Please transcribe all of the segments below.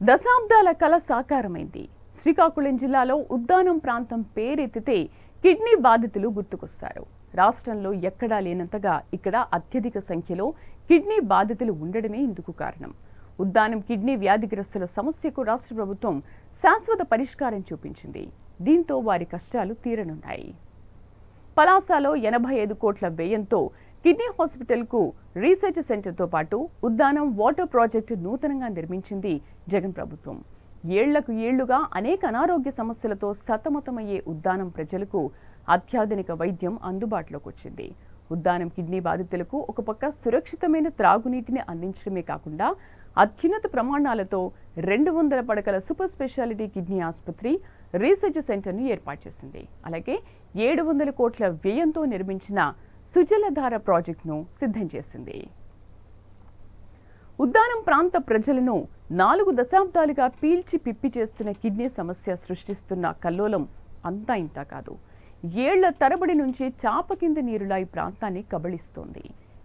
దశాబ్దాల కల సాకారమైంది. శ్రీకాకుళం జిల్లాలో ఉద్దానం ప్రాంతం పేరెత్తితే కిడ్నీ బాధితులు గుర్తుకొస్తారు. రాష్ట్రంలో ఎక్కడా లేనంతగా ఇక్కడ అత్యధిక సంఖ్యలో కిడ్నీ బాధితులు ఉండడమే ఇందుకు కారణం. ఉద్దానం కిడ్నీ వ్యాధిగ్రస్తుల సమస్యకు రాష్ట్ర ప్రభుత్వం శాశ్వత పరిష్కారం చూపించింది. దీంతో వారి కష్టాలు తీరనున్నాయి. పలాసలో 85 కోట్ల వ్యయంతో కిడ్నీ హాస్పిటల్కు రీసెర్చ్ సెంటర్తో పాటు ఉద్దానం వాటర్ ప్రాజెక్టు నూతనంగా నిర్మించింది జగన్ ప్రభుత్వం. ఏళ్లకు ఏళ్లుగా అనేక అనారోగ్య సమస్యలతో సతమతమయ్యే ఉద్దానం ప్రజలకు అత్యాధునిక వైద్యం అందుబాటులోకి వచ్చింది. ఉద్దానం కిడ్నీ బాధితులకు ఒక పక్క సురక్షితమైన త్రాగునీటిని అందించడమే కాకుండా అత్యున్నత ప్రమాణాలతో 200 పడకల సూపర్ స్పెషాలిటీ కిడ్నీ ఆసుపత్రి రీసెర్చ్ సెంటర్ను ఏర్పాటు చేసింది. అలాగే 700 కోట్ల వ్యయంతో నిర్మించిన సుజలధార ప్రాజెక్టును సిద్ధం చేసింది. ఉద్దానం ప్రాంత ప్రజలను 4 దశాబ్దాలుగా పీల్చి పిప్పి చేస్తున్న కిడ్నీ సమస్య సృష్టిస్తున్న కల్లోలం అంతా ఇంతా కాదు. ఏళ్ల తరబడి నుంచి చాప కింద నీరులా ఈ ప్రాంతాన్ని కబళిస్తోంది.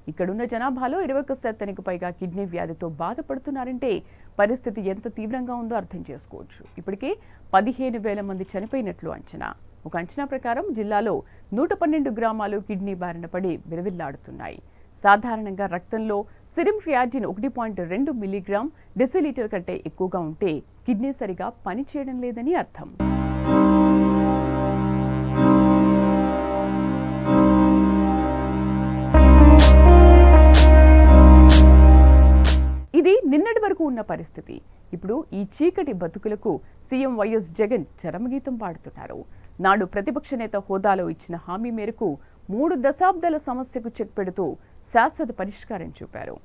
ఇక్కడున్న జనాభాలో 20% పైగా కిడ్నీ వ్యాధితో బాధపడుతున్నారంటే పరిస్థితి ఎంత తీవ్రంగా ఉందో అర్థం చేసుకోవచ్చు. ఇప్పటికే 15,000 మంది చనిపోయినట్లు అంచనా. ఒక అంచనా ప్రకారం జిల్లాలో 112 గ్రామాలు కిడ్నీ బారిన పడి విలవిల్లాడుతున్నాయి. సాధారణంగా రక్తంలో సిరిమ్ క్రియాటిన్ 1.2 మిల్లీగ్రామ్ డెసిలీటర్ కంటే ఎక్కువగా ఉంటే కిడ్నీ సరిగా పనిచేయడం లేదని అర్థం. ఇది నిన్నటి వరకు ఉన్న పరిస్థితి. ఇప్పుడు ఈ చీకటి బతుకులకు సీఎం వైఎస్ జగన్ చరమగీతం పాడుతున్నారు. నాడు ప్రతిపక్ష నేత హోదాలో ఇచ్చిన హామీ మేరకు 3 దశాబ్దాల సమస్యకు చెక్ పెడుతూ శాశ్వత పరిష్కారం చూపారు.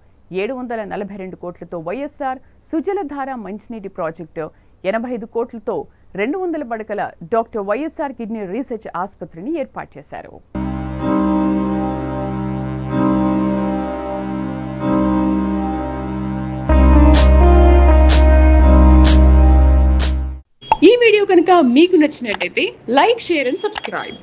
742 కోట్లతో వైఎస్ఆర్ సుజలధార మంచినీటి ప్రాజెక్టు, 85 కోట్లతో 200 పడకల డాక్టర్ వైఎస్ఆర్ కిడ్నీ రీసెర్చ్ ఆసుపత్రిని ఏర్పాటు చేశారు. ఈ వీడియో కనుక మీకు నచ్చినట్లయితే లైక్, షేర్ అండ్ సబ్స్క్రైబ్.